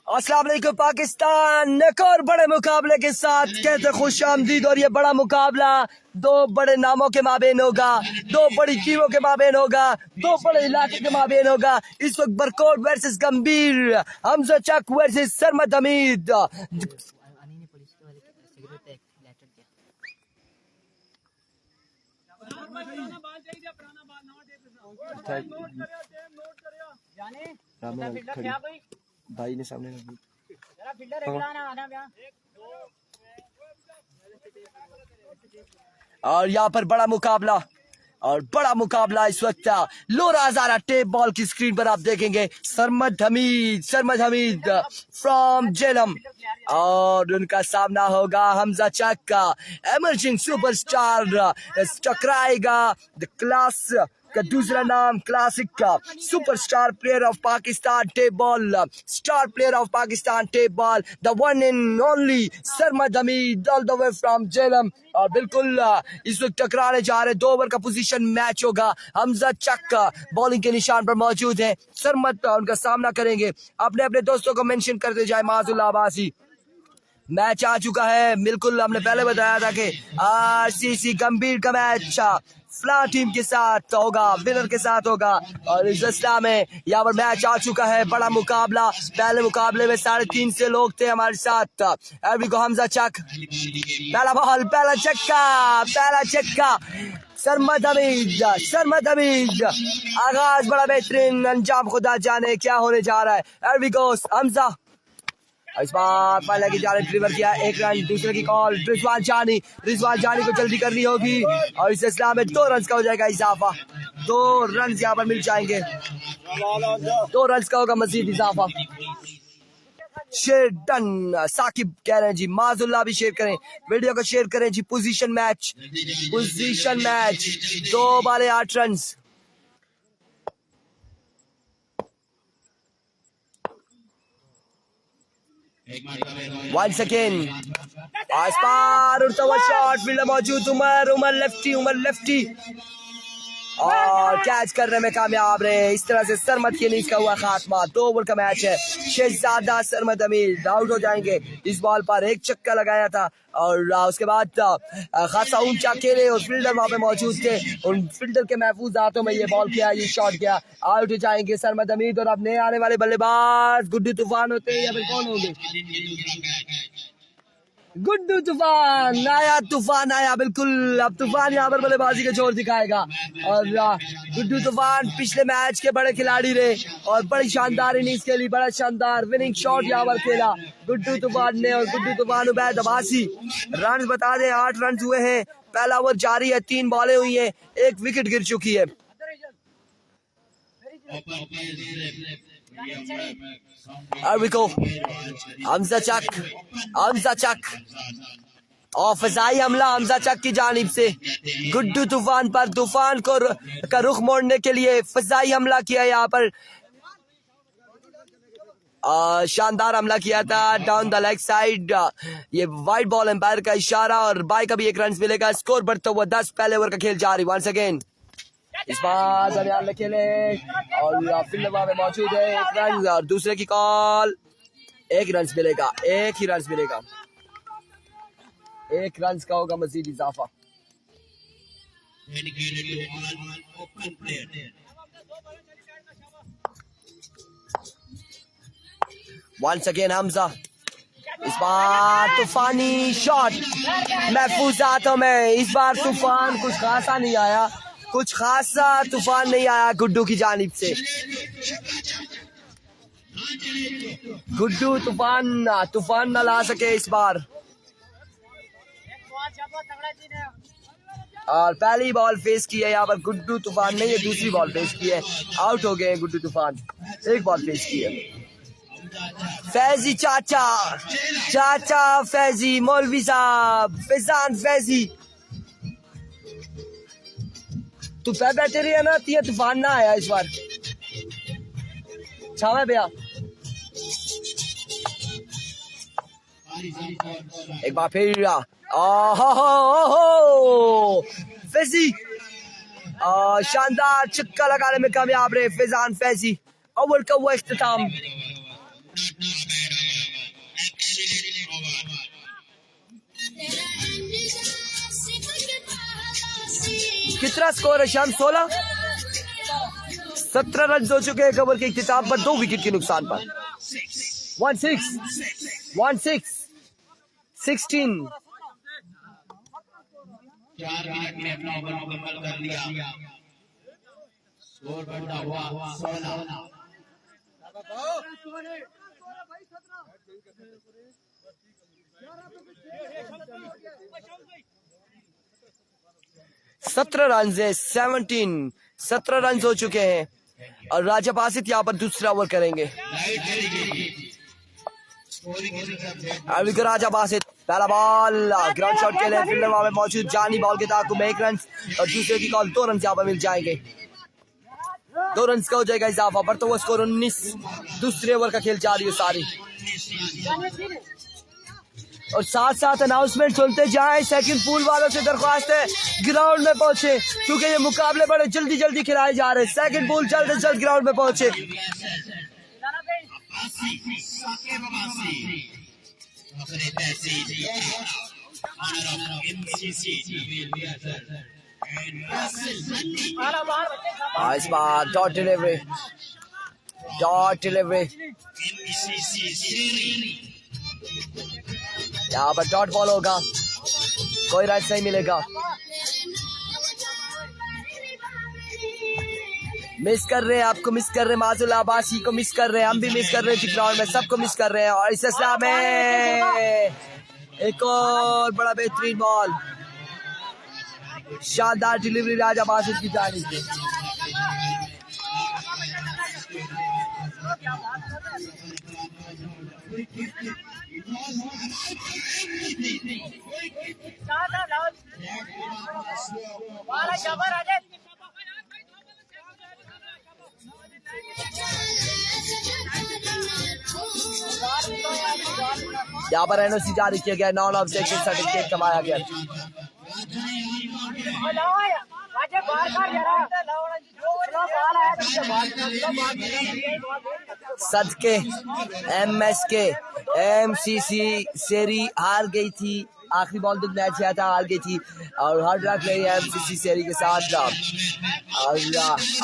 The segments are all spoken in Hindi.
अस्सलाम वालेकुम पाकिस्तान, एक और बड़े मुकाबले के साथ कहते खुश आमदीद। और ये बड़ा मुकाबला दो बड़े नामों के माबेन होगा, दो बड़ी टीमों के माबेन होगा, दो बड़े इलाके के माबेन होगा। इस वक्त बरकोट वर्सेस गंभीर, हमजा चक वर्सेस सरमद हमीद। भाई ने सामने और यहाँ पर बड़ा मुकाबला इस वक्त लोरा हजारा टेप बॉल की स्क्रीन पर आप देखेंगे। सरमद हमीद फ्रॉम जेलम और उनका सामना होगा हमजा चक का एमर्जिंग सुपरस्टार। टकराएगा द क्लास का दूसरा नाम क्लासिक का superstar player of Pakistan tape ball, star player of Pakistan tape ball, the one and only Sarmad Hamid all the way from Jhelum. और बिल्कुल इस वक्त टकराने जा रहे 2 ओवर का पोजीशन मैच होगा। हमजा चक बॉलिंग के निशान पर मौजूद है, सरमद उनका सामना करेंगे। अपने अपने दोस्तों को मेंशन करते जाए। माजुल्ला अब्बासी मैच आ चुका है, बिल्कुल हमने पहले बताया था कि आरसीसी गंभीर का मैच फ्ला टीम के साथ होगा, विनर के साथ होगा। और इस अवस्था में यहाँ पर मैच आ चुका है, बड़ा मुकाबला। पहले मुकाबले में 350 लोग थे हमारे साथ। एवरी हमजा चक, पहला बॉल, पहला छक्का सरमद हमीद। आगाज बड़ा बेहतरीन, अंजाम खुदा जाने क्या होने जा रहा है। एवरी गोस हमजा, इस बार पहले की जाने डिलीवर किया, 1 रन। दूसरे की कॉल रिजवान जानी को जल्दी करनी होगी और इस सिलसिला में 2 रन का हो जाएगा इजाफा। 2 रन यहाँ पर मिल जाएंगे, 2 रन का होगा मजीद इजाफा। शेयर डन साकिब कह रहे हैं जी, माजुल्ला भी शेयर करें, वीडियो को शेयर करें जी। पोजीशन मैच 2 बाले 8 रन। Once again, आसपार उड़ता हुआ शॉट, फील्डर मौजूद, उमर लेफ्टी और कैच करने में कामयाब रहे। इस तरह से सरमद के इनिंग्स का हुआ खात्मा। 2 ओवर का मैच है। शहजादा सरमद हमीद आउट हो जाएंगे। इस बॉल पर 1 छक्का लगाया था और उसके बाद खासा ऊंचा खेले और फील्डर वहां पे मौजूद थे। उन फील्डर के महफूज हाथों में ये बॉल किया, ये शॉट किया, आउट हो जाएंगे सरमद हमीद। और अब नए आने वाले बल्लेबाज गुड्डू तूफान होते हैं या फिर कौन होंगे? गुड्डू तूफान आया बिल्कुल। अब तूफान यहाँ पर बल्लेबाजी का जोर दिखाएगा और गुड्डू तूफान पिछले मैच के बड़े खिलाड़ी रहे और बड़ी शानदार इनिंग्स खेली, बड़ा शानदार विनिंग शॉट यहाँ पर खेला गुड्डू तूफान ने। और गुड्डू तूफान उबैद अब्बासी रन बता दें 8 रन हुए हैं। पहला ओवर जारी है, 3 बॉलें हुई हैं, 1 विकेट गिर चुकी है। हमजा चक और फजाई हमला हमजा चक की जानिब से गुड्डू तूफान पर। तूफान को का रुख मोड़ने के लिए फजाई हमला किया, यहाँ पर शानदार हमला किया था डाउन द लेग साइड। ये वाइड बॉल एम्पायर का इशारा और बाई का भी 1 रन मिलेगा। स्कोर बढ़ता हुआ 10, पहले ओवर का खेल जारी। वंस अगेन इस बार दरमियान में खेले और फील्डर वहां में मौजूद है। 1 रन और दूसरे की कॉल, 1 रन मिलेगा, 1 ही रन मिलेगा, 1 रन का होगा मजीद इजाफा। वंस अगेन हमजा, इस बार तूफानी शॉट महफूज हाथों में। इस बार तूफान कुछ खासा नहीं आया, तूफान नहीं आया गुड्डू की जानिब से। गुड्डू तूफान न ला सके इस बार। और पहली बॉल फेस की है यहाँ पर गुड्डू तूफान ने, ये दूसरी बॉल फेस की है, आउट हो गए गुड्डू तूफान। 1 बॉल फेस की है। फैजी चाचा फैजी, मौलवी साहब फैजान फैजी, तू बैठे रही है ना, तूफान ना आया इस बार छावा भैया। एक बार फिर फैजी शानदार छक्का लगाने में कामयाब रहे फैजान फैजी। ओवर का वो इख्तिताम। कितना स्कोर है शाम? 16। 17 रन हो चुके हैं ओवर के इख्तिताम पर 2 विकेट के नुकसान पर। 16 4 मिनट में अपना ओवर मुकम्मल कर लिया। स्कोर बढ़ता हुआ 16। 17 रन है। 17 रन हो चुके हैं और राजा बासित यहाँ पर दूसरा ओवर करेंगे। अभी राजा बासित पहला बॉल ग्राउंड शॉट के लिए फील्डर वहां पे मौजूद। जानी बॉल के ताकू में 1 रन और दूसरे की कॉल 2 रन यहाँ पर मिल जाएंगे। 2 रन का हो जाएगा इजाफा। बढ़ता हुआ स्कोर 19। दूसरे ओवर का खेल जारी है सारी। और साथ साथ अनाउंसमेंट सुनते जाएं। सेकंड पूल वालों से दरख्वास्त है ग्राउंड में पहुंचे क्योंकि ये मुकाबले बड़े जल्दी जल्दी खिलाए जा रहे हैं। सेकंड पूल जल्द से जल्द ग्राउंड में पहुंचे। इस बार डॉट डिलीवरी यहाँ पर डॉट बॉल होगा। कोई रन नहीं मिलेगा। मिस कर रहे हैं, आपको मिस कर रहे हैं, माजुल आबासी को मिस कर रहे हैं, हम भी मिस कर रहे हैं ग्राउंड में, सबको मिस कर रहे हैं। और इस असला में एक और बड़ा बेहतरीन बॉल। शानदार डिलीवरी राजा बासित की जानिब से। यहाँ पर एनओसी जारी किया गया, नॉन ऑब्जेक्टिव सर्टिफिकेट कमाया गया। सदके एमएसके एमसीसी सेरी हार गई थी। आखिरी बॉल तक मैच आया था, हार गई थी और हार्ड लक रही है एमसीसी सेरी के साथ। और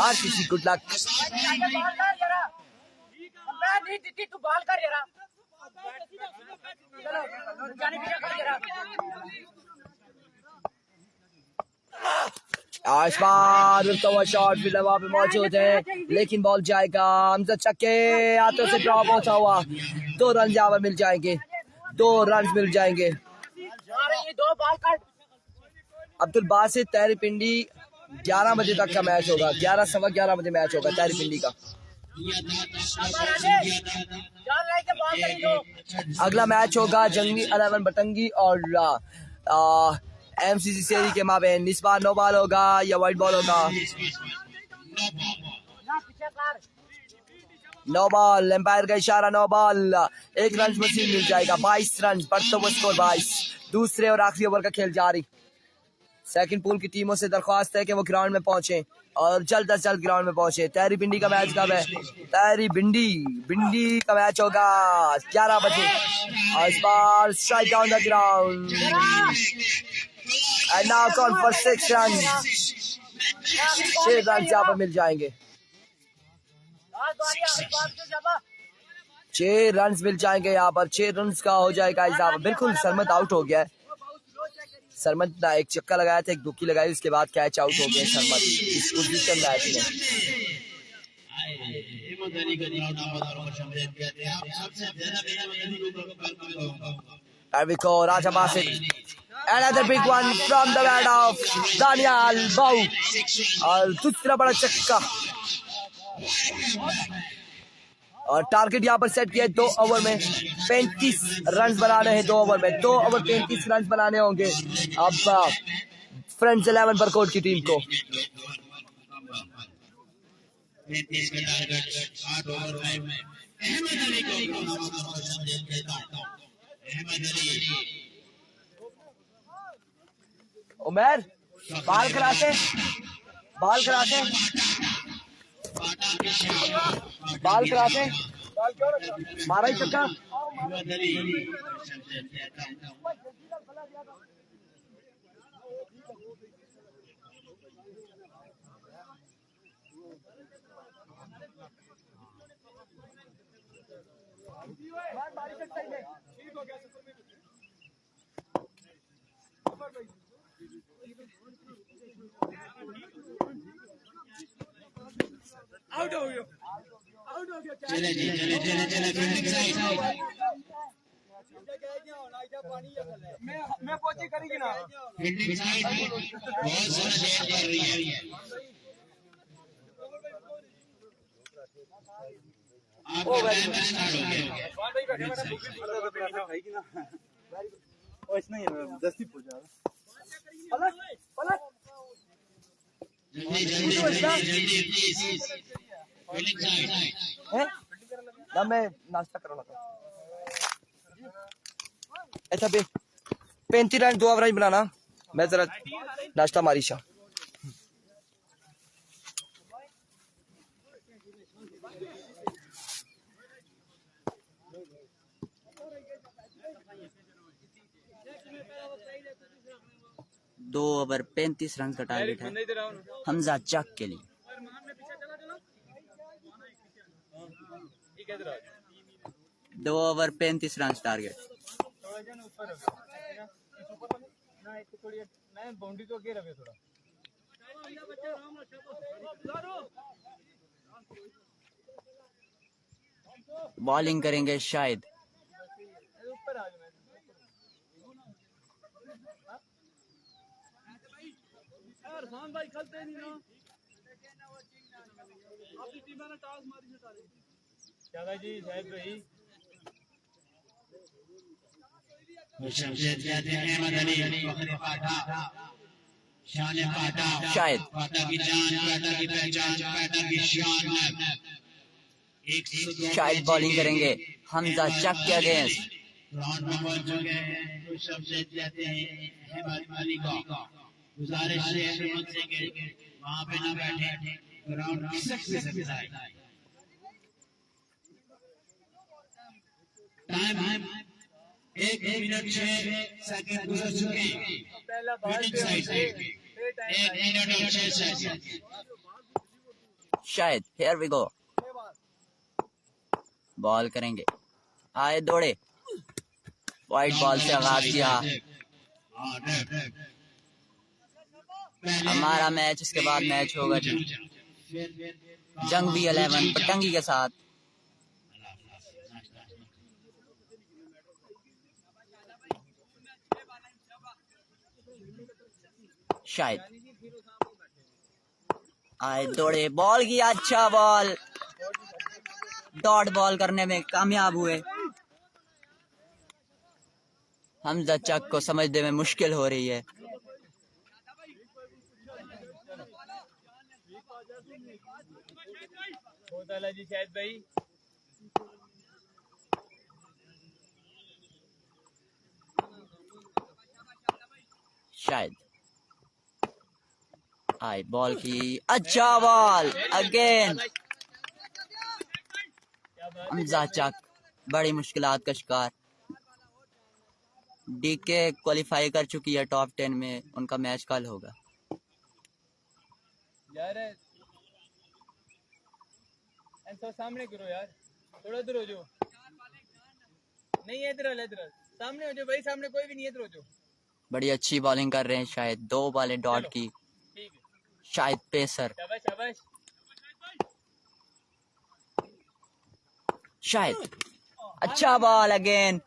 आरसीसी गुड लक। तू बॉल कर जरा। आसमान हुआ शॉट भी वहां पे मौजूद है लेकिन बॉल जाएगा। हमजा छक्के हाथों से ड्रॉप पहुंचा हुआ। 2 रन यहाँ पर मिल जाएंगे। 2 रन मिल जाएंगे। अब्दुल बासित तहरी पिंडी 11 बजे तक का मैच होगा। 11 सवा 11 बजे मैच होगा तहरी पिंडी का। अगला मैच होगा जंगी 11 बटंगी और एमसीसी सेरी के माबेन। इस बार नो बॉल होगा या वाइट बॉल होगा? No ball. एम्पायर का इशारा नो बॉल। 1 रन मसीन मिल जाएगा। 22 रन। बढ़ता हुआ स्कोर 22। दूसरे और आखिरी ओवर का खेल जारी। सेकंड पूल की टीमों से दरख्वास्त है कि वो ग्राउंड में पहुंचे और जल्द से जल्द ग्राउंड में पहुंचे। तहरी पिंडी का मैच कब है? तहरी भिंडी का मैच होगा 11 बजे। और इस बार strike down the ground and now call for 6 run. 6 run यहाँ पर मिल जाएंगे। 6 रन मिल जाएंगे यहाँ पर। 6 रन का हो जाएगा यहाँ पर। बिल्कुल सरमद आउट हो गया है। सरमद ने एक चक्का लगाया था, एक दुक्की लगाई, उसके बाद कैच आउट हो गया सरमद इस पोजीशन मैच में। राजा Basit another big one from the bat of Daniel Bau और दूसरा बड़ा चक्का। और टारगेट यहाँ पर सेट किया है 2 ओवर में 35 रन बनाने हैं। 2 ओवर में 2 ओवर 35 रन बनाने होंगे अब फ्रेंड्स 11 बरकोट की टीम को। उमर बाल कराते बाल करा के, पाटा के शान बाल करा के मारा ही चक्का। आउट हो गया। चले फील्डिंग साइड मैं पहुंची करेगी ना। फील्डिंग साइड बहुत सारा देर कर रही है। आपका टाइम स्टार्ट हो गया। जल्दी प्लीज फील्डिंग साइड हैं? ना मैं नाश्ता करना था। अच्छा बे 35 रन 2 ओवर बनाना, मैं जरा नाश्ता मारी शा। दो ओवर 35 रन का टारगेट है हमजा चक के लिए। 2 ओवर 35 रन टारगेट। बॉलिंग करेंगे शायद। शमशेद कहते हैं अहमद अली पाटा शान पाटा शायद पाटा की जान पाटा की पहचान पाटा की शान। शायद बॉलिंग करेंगे हमजा चक के अगेंस्ट। ग्राउंड में पहुंच चुके हैं तो शमशेद कहते हैं अहमद अली को गुजारिश है अहमद से कि वहां पे ना बैठे, ग्राउंड की सबसे साइड। टाइम 1 मिनट 6 सेकंड गुजर चुके हैं। फील्डिंग साइड 1 मिनट और 6 सेकंड। शायद हियर वी गो। बॉल करेंगे, आए दौड़े, वाइट बॉल से आगाज किया हमारा मैच। इसके बाद मैच होगा जी जंग भी 11 पटंगी के साथ। शायद आए दौड़े, बॉल किया, अच्छा बॉल, डॉट बॉल करने में कामयाब हुए। हमजा चक को समझने में मुश्किल हो रही है। जी शायद भाई शायद आई बॉल की, अच्छा बॉल अगेन। हमजा चक बड़ी मुश्किलात का शिकार। डीके क्वालिफाई कर चुकी है टॉप 10 में, उनका मैच कल होगा। यार तो सामने करो यार, थोड़ा इधर हो जाओ। नहीं है इधर सामने हो जाओ भाई, सामने कोई भी नहीं है, इधर हो जाओ। बड़ी अच्छी बॉलिंग कर रहे हैं शायद, 2 बॉलें डॉट की। ठीक है शायद पेसर, शाबाश शाबाश। शायद अच्छा बॉल अगेन।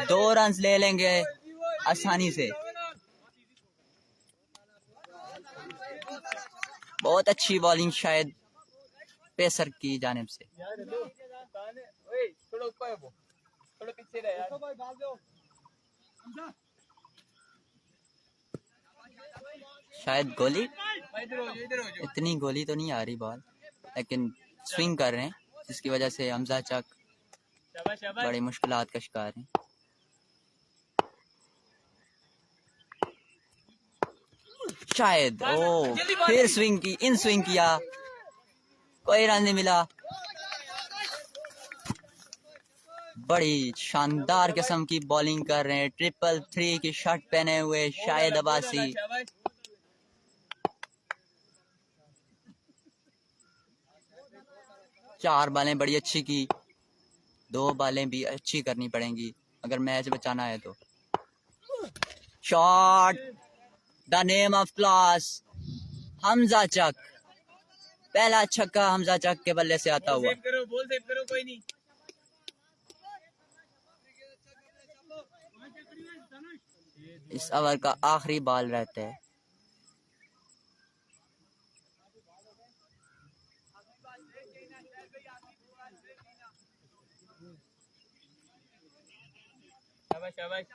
2 रन ले लेंगे आसानी से। बहुत अच्छी बॉलिंग शायद पेसर की जानिब से। थोड़ा ऊपर है वो, थोड़ा पीछे रहे यार। शायद गोली, इधर हो जाओ। इतनी गोली तो नहीं आ रही बॉल, लेकिन स्विंग कर रहे हैं जिसकी वजह से हमजा चक शाबाश शाबाश। बड़ी मुश्किलात का शिकार हैं। शायद ओ फिर स्विंग की, इन स्विंग किया, कोई रन नहीं मिला। बड़ी शानदार किस्म की बॉलिंग कर रहे हैं, 333 की शर्ट पहने हुए शाहिद अब्बासी। चार बालें बड़ी अच्छी की, 2 बालें भी अच्छी करनी पड़ेंगी अगर मैच बचाना है तो। Shot, the name of class, Hamza Chak, पहला छक्का हमजा चक के बल्ले से आता हुआ। बॉल सेव करो, कोई नहीं। इस ओवर का आखिरी बॉल रहता है। शाबाश,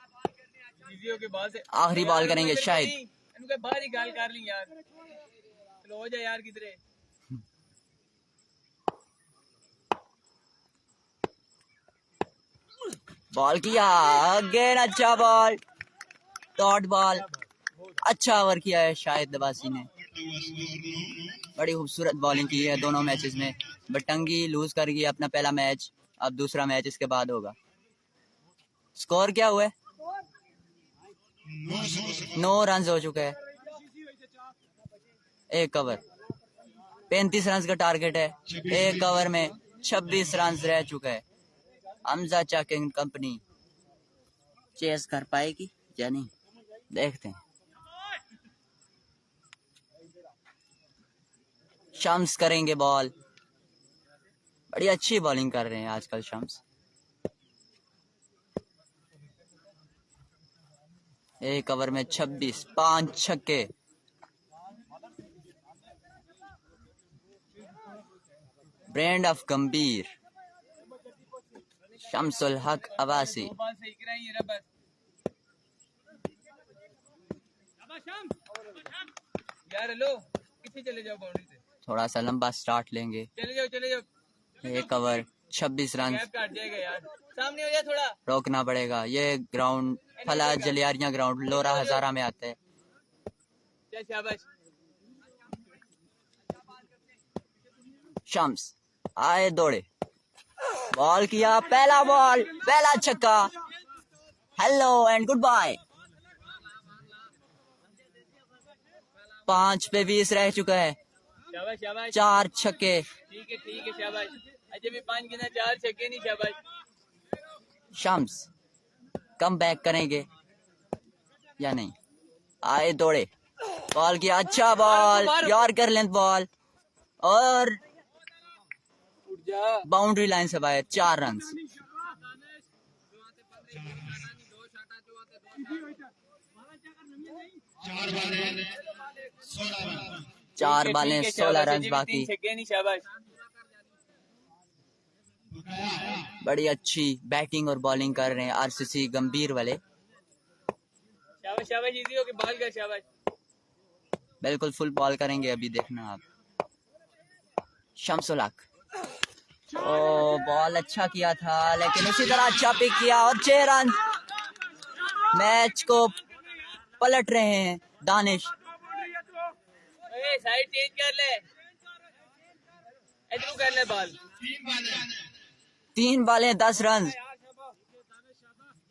इजी होके बॉल से आखिरी बॉल करेंगे शायद। इनके बाहर ही गाल कर ली यार, चलो हो जाए यार किधरे। बॉल किया, अगेन अच्छा बॉल, डॉट बॉल, अच्छा ओवर किया है शाहिद अब्बासी ने। बड़ी खूबसूरत बॉलिंग की है दोनों मैचेस में। बटंगी लूज कर गई अपना पहला मैच, अब दूसरा मैच इसके बाद होगा। स्कोर क्या हुआ है? 9 रन हो चुका है, 1 ओवर, 35 रन का टारगेट है, 1 ओवर में 26 रन रह चुका है। Hamza Chak and company chase कर पाएगी या नहीं, देखते हैं। शम्स करेंगे बॉल, बड़ी अच्छी बॉलिंग कर रहे हैं आजकल शम्स। 1 ओवर में 26, 5 छक्के। ब्रांड ऑफ गंभीर, शम्सुल हक अब्बासी। यार लो किसी चले जाओ बाउंड्री से, थोड़ा सा लंबा स्टार्ट लेंगे। चले जाओ 1 ओवर 26 रन, गैप काट जाएगा यार, सामने हो जाए थोड़ा। रोकना पड़ेगा। ये ग्राउंड फला जलियारियां ग्राउंड लोरा हजारा में आता है। शाबाश, शम्स आए दौड़े, बॉल किया, पहला बॉल, पहला छक्का। Hello and good bye. 5 पे 20 रह चुका है, शाबाश, 4 छक्के। ठीक है शाबाश, अजय भी 5 गिना, 4 छक्के नहीं, शाबाश। शम्स कम बैक करेंगे या नहीं, आए दौड़े, बॉल किया, अच्छा बॉल, यॉर्कर लेंथ बॉल और बाउंड्री लाइन से बाहर, 4 रन। 4 बालें 16 रन बाकी। बड़ी अच्छी बैटिंग और बॉलिंग कर रहे हैं आरसीसी गंभीर वाले। शाबाश, इजी हो के बॉल कर, शाबाश। बिल्कुल फुल बॉल करेंगे अभी, देखना आप। शम्सुल हक, ओ बॉल अच्छा किया था लेकिन उसी तरह अच्छा पिक किया और 6 रन। मैच को पलट रहे हैं दानिश। साइड चेंज कर ले, इधर कर ले बॉल। 3 बालें 10 रन,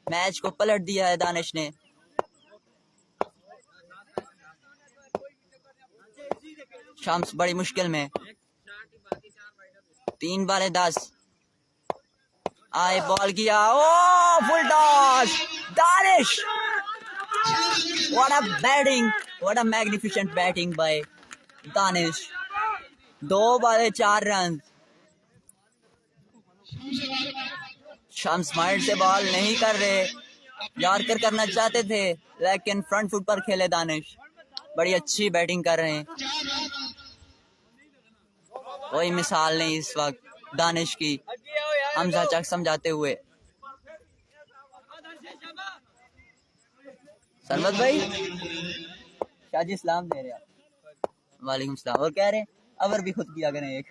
मैच को पलट दिया है दानिश ने। शम्स बड़ी मुश्किल में, 3 बालें 10, आए बॉल किया, oh full toss, Danish. What a batting, what a magnificent batting by Danish. 2 बालें 4 रन। शम्स माइंड से बॉल नहीं कर रहे, यॉर्कर करना चाहते थे लेकिन फ्रंट फुट पर खेले दानिश। बड़ी अच्छी बैटिंग कर रहे हैं, कोई मिसाल नहीं इस वक्त दानिश की। हमजा चक समझाते हुए, सरमत भाई शाजी इस्लाम दे रहे हैं। वालेकुम सलाम। और कह रहे हैं अवर भी खुद किया करें एक।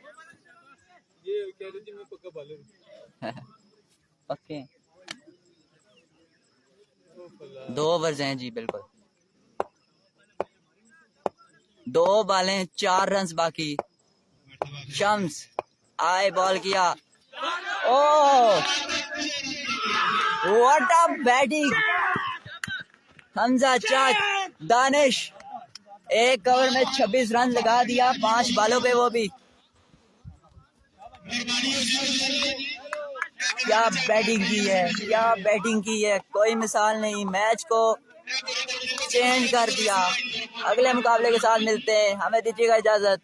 ये कह रही थी मैं पक्का बॉलर पक्के 2 ओवर्स हैं जी, बिल्कुल। 2 बालें 4 रन बाकी। शम्स आए बॉल किया। Oh what a batting. Hamza Chak Danish 1 over में 26 रन लगा दिया 5 बालों पे, वो भी। क्या बैटिंग की है, क्या बैटिंग की है, कोई मिसाल नहीं। मैच को चेंज कर दिया। अगले मुकाबले के साथ मिलते हैं, हमें दीजिएगा इजाजत।